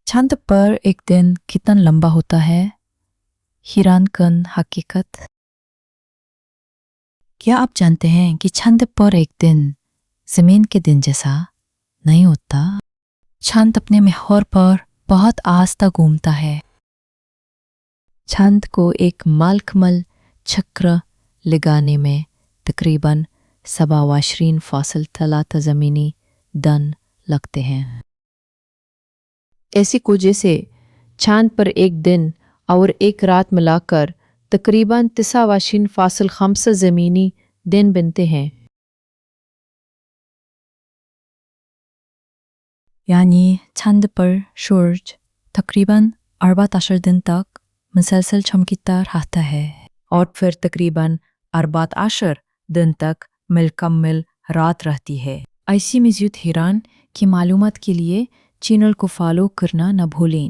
चांद पर एक दिन कितना लंबा होता है? हैरान कन हकीकत। क्या आप जानते हैं कि चांद पर एक दिन जमीन के दिन जैसा नहीं होता? चांद अपने महवर पर बहुत आस्था घूमता है। चांद को एक मालकमल चक्र लगाने में तकरीबन 27.3 ज़मीनी दिन लगते हैं। ऐसी वजह से चांद पर एक दिन और एक रात मिलाकर तकरीबन 29.5 ज़मीनी दिन बनते हैं। यानी चांद पर सूरज तकरीबन 14 दिन तक मुसलसल चमकता रहता है और फिर तकरीबन 14 दिन तक मुकम्मल रात रहती है। ऐसी मज़ीद हैरान की मालूमात के लिए चैनल को फॉलो करना न भूलें।